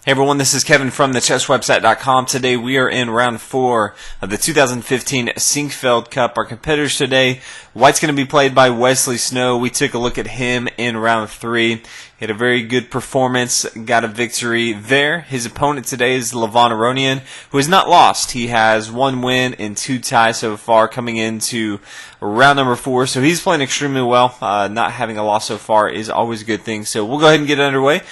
Hey everyone, this is Kevin from thechesswebsite.com. Today we are in round 4 of the 2015 Sinquefield Cup. Our competitors today, White's going to be played by Wesley Snow. We took a look at him in round 3. He had a very good performance, got a victory there. His opponent today is Aronian, who has not lost. He has 1 win and 2 ties so far coming into round number 4. So he's playing extremely well. Not having a loss so far is always a good thing. So we'll go ahead and get it underway.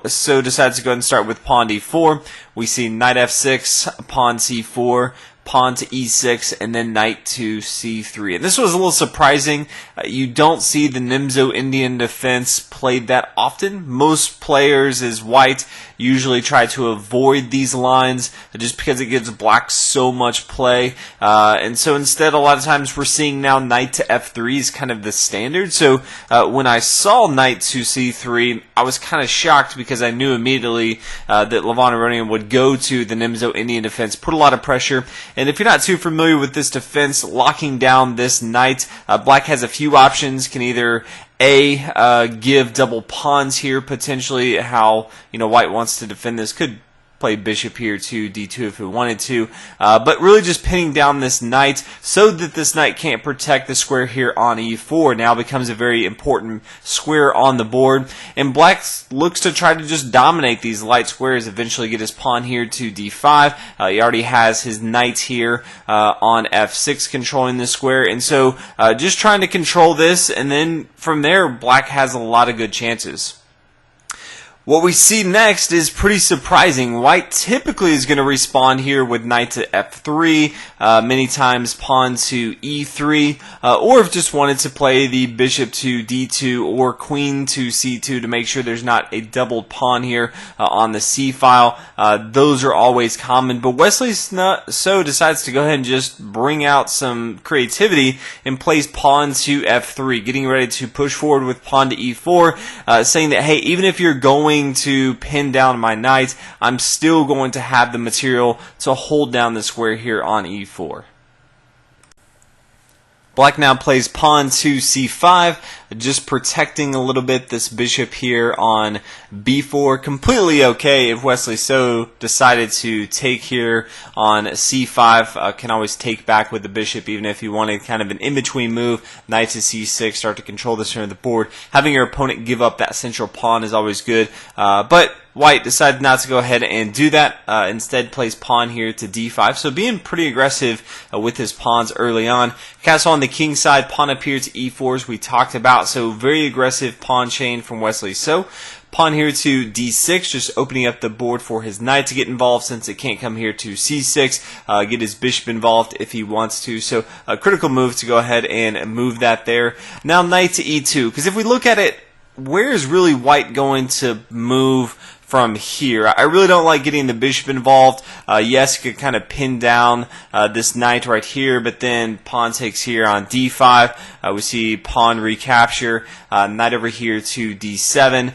So decides to go ahead and start with pawn d4. We see knight f6, pawn c4, pawn to e6, and then knight to c3. And this was a little surprising. You don't see the Nimzo-Indian defense played that often. Most players as white usually try to avoid these lines just because it gives black so much play. And so instead, a lot of times we're seeing now knight to f3 is kind of the standard. So when I saw knight to c3, I was kind of shocked because I knew immediately that Aronian would go to the Nimzo-Indian defense, put a lot of pressure. And if you're not too familiar with this defense, locking down this knight, black has a few options. Can either give double pawns here, potentially how white wants to defend this. Could play bishop here to d2 if we wanted to, but really just pinning down this knight so that this knight can't protect the square here on e4 now becomes a very important square on the board, and black looks to try to just dominate these light squares, eventually get his pawn here to d5. He already has his knight here on f6 controlling this square, and so just trying to control this, and then from there black has a lot of good chances. What we see next is pretty surprising. White typically is going to respond here with knight to f3, many times pawn to e3, or if just wanted to play the bishop to d2 or queen to c2 to make sure there's not a doubled pawn here on the c file. Those are always common, but Wesley so decides to go ahead and just bring out some creativity and plays pawn to f3, getting ready to push forward with pawn to e4, saying that, hey, even if you're going to pin down my knight, I'm still going to have the material to hold down the square here on e4. Black now plays pawn to c5, just protecting a little bit this bishop here on b4. Completely okay if Wesley so decided to take here on c5. Can always take back with the bishop even if you wanted kind of an in-between move. Knight to c6, start to control the center of the board. Having your opponent give up that central pawn is always good, but White decided not to go ahead and do that. Instead plays pawn here to d5. So being pretty aggressive with his pawns early on. Castle on the king side, pawn up here to e4 as we talked about. So very aggressive pawn chain from Wesley. So pawn here to d6, just opening up the board for his knight to get involved since it can't come here to c6. Get his bishop involved if he wants to. So a critical move to go ahead and move that there. Now knight to e2, because if we look at it, where is really White going to move from here? I really don't like getting the bishop involved. Yes, you could kind of pin down this knight right here, but then pawn takes here on d5. We see pawn recapture, knight over here to d7.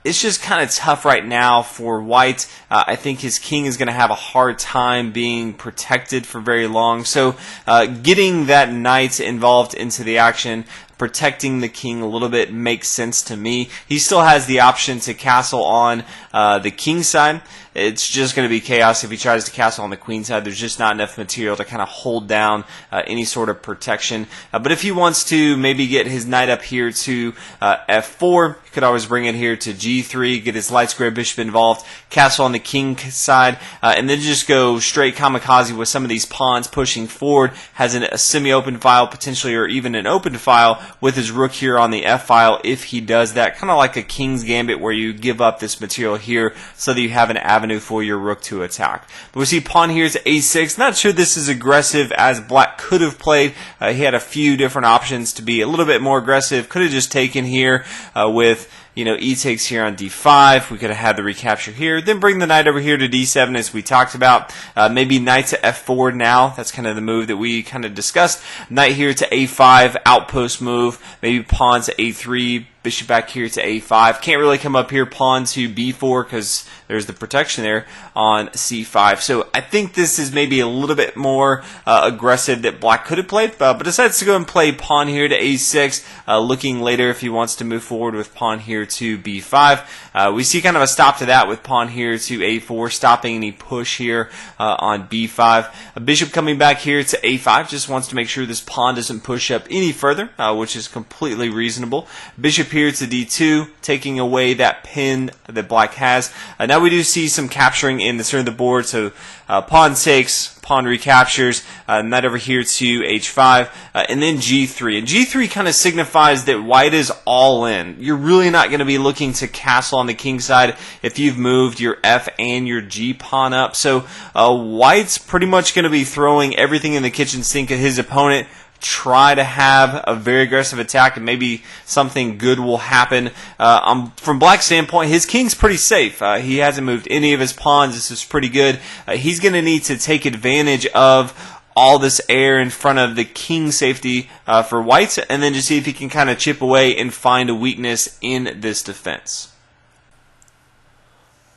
It's just kind of tough right now for White. I think his king is going to have a hard time being protected for very long. So getting that knight involved into the action, protecting the king a little bit makes sense to me. He still has the option to castle on the king side. It's just going to be chaos if he tries to castle on the queen side. There's just not enough material to kind of hold down any sort of protection. But if he wants to maybe get his knight up here to f4, he could always bring it here to g3, get his light square bishop involved, castle on the king side, and then just go straight kamikaze with some of these pawns pushing forward. Has a semi-open file potentially, or even an open file with his rook here on the f file if he does that. Kind of like a king's gambit where you give up this material here so that you have an avenue for your rook to attack. But we see pawn here to a6. Not sure this is aggressive as black could have played. He had a few different options to be a little bit more aggressive. Could have just taken here with e takes here on d5. We could have had the recapture here. Then bring the knight over here to d7 as we talked about. Maybe knight to f4 now. That's kind of the move that we kind of discussed. Knight here to a5, outpost move. Maybe pawn to a3. Bishop back here to a5. Can't really come up here pawn to b4 because there's the protection there on c5. So I think this is maybe a little bit more aggressive that black could have played, but decides to go and play pawn here to a6, looking later if he wants to move forward with pawn here here to b5. We see kind of a stop to that with pawn here to a4, stopping any push here on b5. A bishop coming back here to a5, just wants to make sure this pawn doesn't push up any further, which is completely reasonable. Bishop here to d2, taking away that pin that black has. Now we do see some capturing in the center of the board, so pawn takes, pawn recaptures, knight over here to h5, and then g3. And g3 kind of signifies that white is all in. You're really not going to be looking to castle on the king side if you've moved your f and your g pawn up. So white's pretty much going to be throwing everything in the kitchen sink at his opponent. Try to have a very aggressive attack, and maybe something good will happen. From black's standpoint, his king's pretty safe. He hasn't moved any of his pawns. This is pretty good. He's going to need to take advantage of all this air in front of the king safety for white, and then just see if he can kind of chip away and find a weakness in this defense.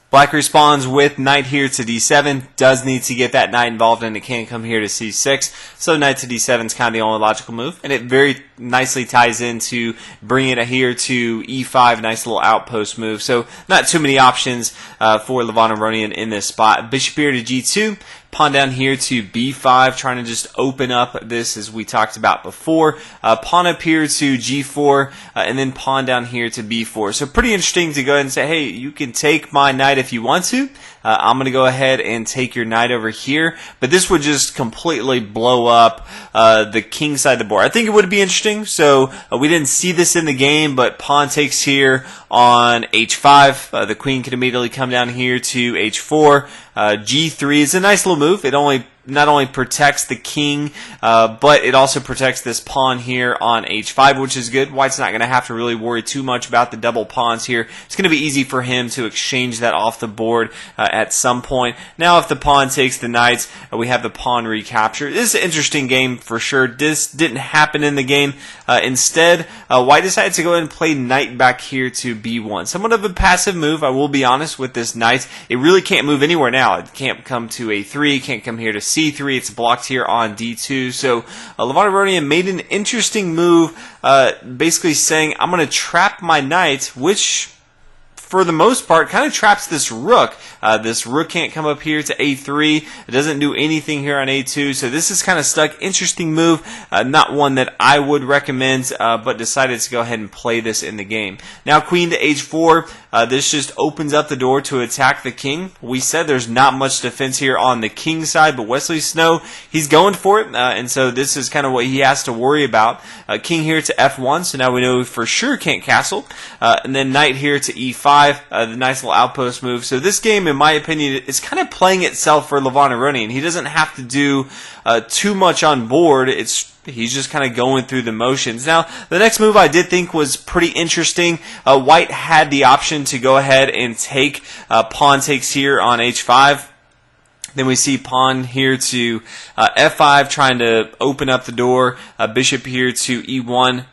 Black responds with knight here to d7, does need to get that knight involved, and it can't come here to c6, so knight to d7 is kind of the only logical move, and it very nicely ties into bringing it here to e5, nice little outpost move, so not too many options for Levon Aronian in this spot. Bishop here to g2, pawn down here to b5, trying to just open up this as we talked about before. Pawn up here to g4, and then pawn down here to b4. So pretty interesting to go ahead and say, hey, you can take my knight if you want to. I'm going to go ahead and take your knight over here, but this would just completely blow up the king side of the board. I think it would be interesting. So we didn't see this in the game, but pawn takes here on h5. The queen could immediately come down here to h4. G3 is a nice little move. It not only protects the king, but it also protects this pawn here on h5, which is good. White's not going to have to really worry too much about the double pawns here. It's going to be easy for him to exchange that off the board at some point. Now if the pawn takes the knights, we have the pawn recapture. This is an interesting game for sure. This didn't happen in the game. Instead, white decided to go ahead and play knight back here to b1. Somewhat of a passive move, I will be honest, with this knight. It really can't move anywhere now. It can't come to a3, can't come here to c3, it's blocked here on d2. So Levon Aronian made an interesting move, basically saying, I'm going to trap my knight, which for the most part kind of traps this rook. This rook can't come up here to a3. It doesn't do anything here on a2. So this is kind of stuck. Interesting move. Not one that I would recommend, but decided to go ahead and play this in the game. Now queen to h4. This just opens up the door to attack the king. We said there's not much defense here on the king side, but Wesley Snow, he's going for it, and so this is kind of what he has to worry about. King here to f1, so now we know for sure can't castle. And then knight here to e5, the nice little outpost move. So this game, in my opinion, is kind of playing itself for Levon Aronian. He doesn't have to do too much on board. He's just kind of going through the motions. Now, the next move I did think was pretty interesting. White had the option to go ahead and take pawn takes here on h5. Then we see pawn here to f5, trying to open up the door. Bishop here to e1.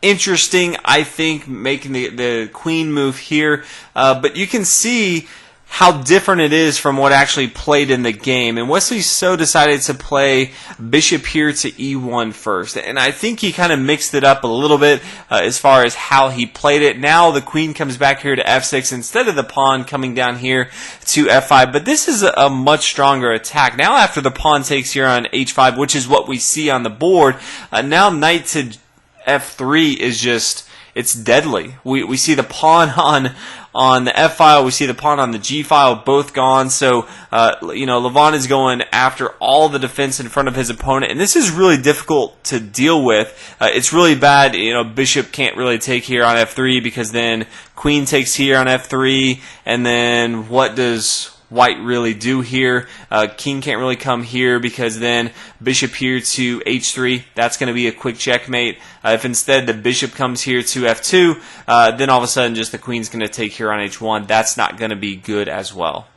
Interesting, I think, making the queen move here. But you can see how different it is from what actually played in the game. And Wesley So decided to play bishop here to e1 first. And I think he kind of mixed it up a little bit as far as how he played it. Now the queen comes back here to f6 instead of the pawn coming down here to f5. But this is a much stronger attack. Now after the pawn takes here on h5, which is what we see on the board, now knight to f3 is just, it's deadly. We see the pawn on the f file, we see the pawn on the g file, both gone. So Levon is going after all the defense in front of his opponent, and this is really difficult to deal with. It's really bad. Bishop can't really take here on f3 because then queen takes here on f3, and then what does white really do here? King can't really come here because then bishop here to h3, that's going to be a quick checkmate. If instead the bishop comes here to f2, then all of a sudden just the queen's going to take here on h1. That's not going to be good as well.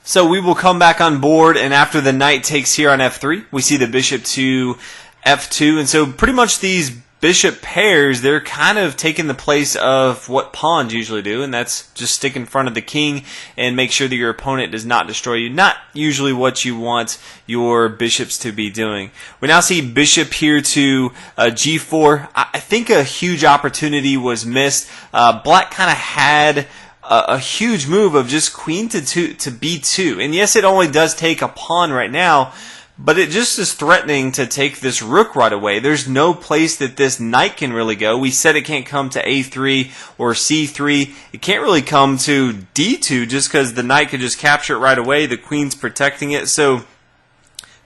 So we will come back on board, and after the knight takes here on f3, we see the bishop to f2, and so pretty much these bishop pairs, they're kind of taking the place of what pawns usually do, and that's just stick in front of the king and make sure that your opponent does not destroy you. Not usually what you want your bishops to be doing. We now see bishop here to g4. I think a huge opportunity was missed. Black kind of had a huge move of just queen to b2, and yes, it only does take a pawn right now, but it just is threatening to take this rook right away. There's no place that this knight can really go. We said it can't come to a3 or c3. It can't really come to d2 just because the knight could just capture it right away. The queen's protecting it. So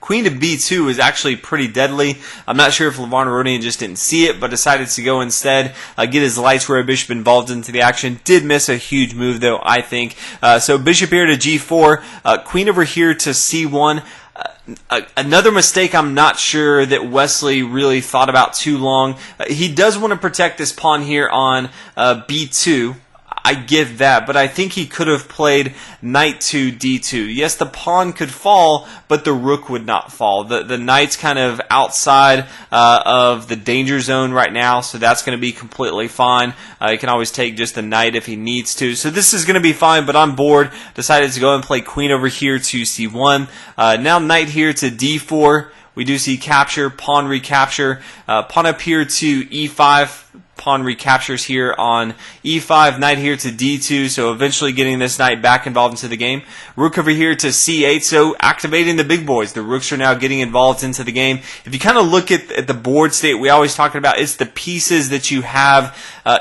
queen to b2 is actually pretty deadly. I'm not sure if Aronian just didn't see it, but decided to go instead, get his light square bishop involved into the action. Did miss a huge move, though, I think. So bishop here to g4, queen over here to c1. Another mistake I'm not sure that Wesley really thought about too long. He does want to protect this pawn here on b2. I give that, but I think he could have played knight to d2. Yes, the pawn could fall, but the rook would not fall. The knight's kind of outside of the danger zone right now, so that's going to be completely fine. He can always take just the knight if he needs to. So this is going to be fine, but I'm bored. Decided to go and play queen over here to c1. Now knight here to d4. We do see capture, pawn recapture, pawn up here to e5. Pawn recaptures here on e5, knight here to d2, so eventually getting this knight back involved into the game. Rook over here to c8, so activating the big boys. The rooks are now getting involved into the game. If you kind of look at the board state, we always talking about it's the pieces that you have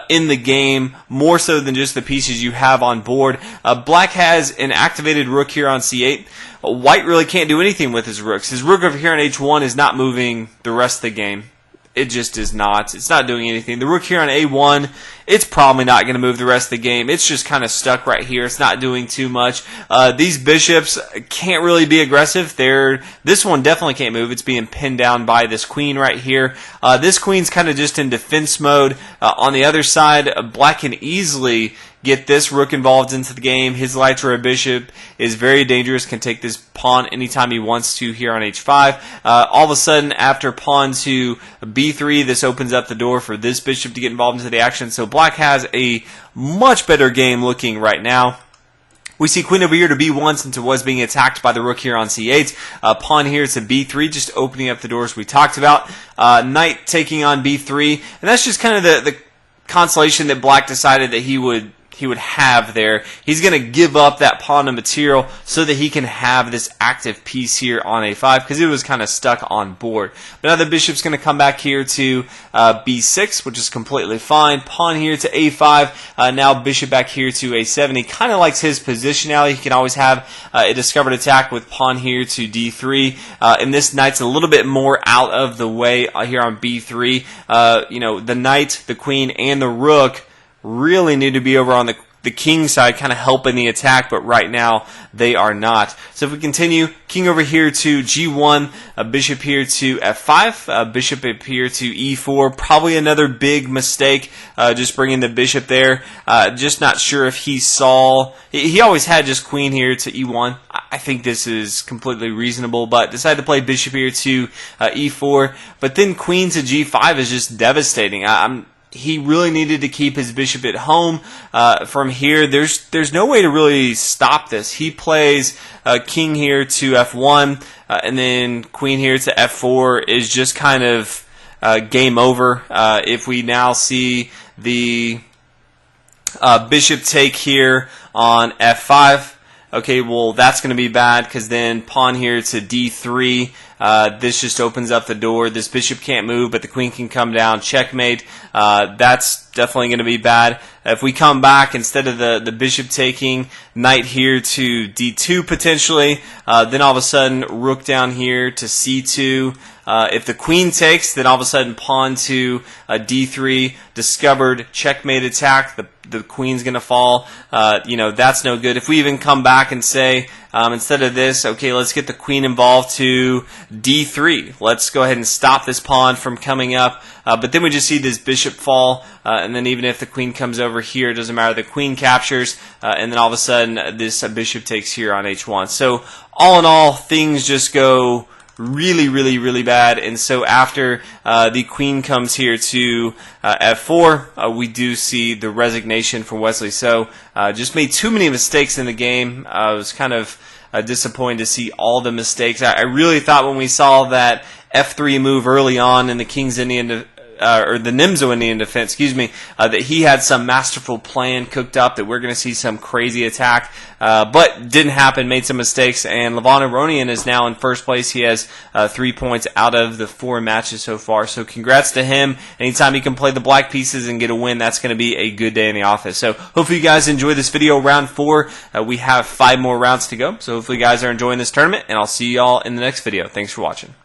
in the game, more so than just the pieces you have on board. Black has an activated rook here on c8. White really can't do anything with his rooks. His rook over here on h1 is not moving the rest of the game. It just is not. It's not doing anything. The rook here on a1, it's probably not going to move the rest of the game. It's just kind of stuck right here. It's not doing too much. These bishops can't really be aggressive. This one definitely can't move. It's being pinned down by this queen right here. This queen's kind of just in defense mode. On the other side, Black can easily get this rook involved into the game. His light square bishop is very dangerous, can take this pawn anytime he wants to here on h5. All of a sudden, after pawn to b3, this opens up the door for this bishop to get involved into the action. So Black has a much better game looking right now. We see queen over here to b1 since it was being attacked by the rook here on c8. Pawn here to b3, just opening up the doors we talked about. Knight taking on b3, and that's just kind of the consolation that Black decided that he would have there. He's going to give up that pawn of material so that he can have this active piece here on a5 because it was kind of stuck on board. But now the bishop's going to come back here to b6, which is completely fine. Pawn here to a5. Now bishop back here to a7. He kind of likes his positionality. He can always have a discovered attack with pawn here to d3. And this knight's a little bit more out of the way here on b3. The knight, the queen, and the rook really need to be over on the king side, kind of helping the attack, but right now they are not. So if we continue, king over here to g1, a bishop here to f5, bishop up here to e4, probably another big mistake, just bringing the bishop there. Just not sure if he saw, he always had just queen here to e1. I think this is completely reasonable, but decided to play bishop here to e4, but then queen to g5 is just devastating. He really needed to keep his bishop at home. From here, there's no way to really stop this. He plays king here to f1, and then queen here to f4 is just kind of game over. If we now see the bishop take here on f5, okay, well, that's going to be bad because then pawn here to d3. This just opens up the door. This bishop can't move, but the queen can come down. Checkmate. That's definitely going to be bad. If we come back, instead of the bishop taking, knight here to d2 potentially, then all of a sudden rook down here to c2. If the queen takes, then all of a sudden pawn to d3, discovered, checkmate attack. The queen's going to fall. That's no good. If we even come back and say, instead of this, okay, let's get the queen involved to d3. Let's go ahead and stop this pawn from coming up. But then we just see this bishop fall, and then even if the queen comes over here, it doesn't matter. The queen captures, and then all of a sudden this bishop takes here on h1. So all in all, things just go really bad. And so after the queen comes here to f4, we do see the resignation from Wesley. So just made too many mistakes in the game. I was kind of disappointed to see all the mistakes. I really thought when we saw that f3 move early on in the King's Indian or the Nimzo-Indian defense, excuse me, that he had some masterful plan cooked up, that we're going to see some crazy attack, but didn't happen, made some mistakes, and Aronian is now in first place. He has 3 points out of the 4 matches so far, so congrats to him. Anytime he can play the black pieces and get a win, that's going to be a good day in the office. So hopefully you guys enjoy this video, round 4. We have 5 more rounds to go, so hopefully you guys are enjoying this tournament, and I'll see you all in the next video. Thanks for watching.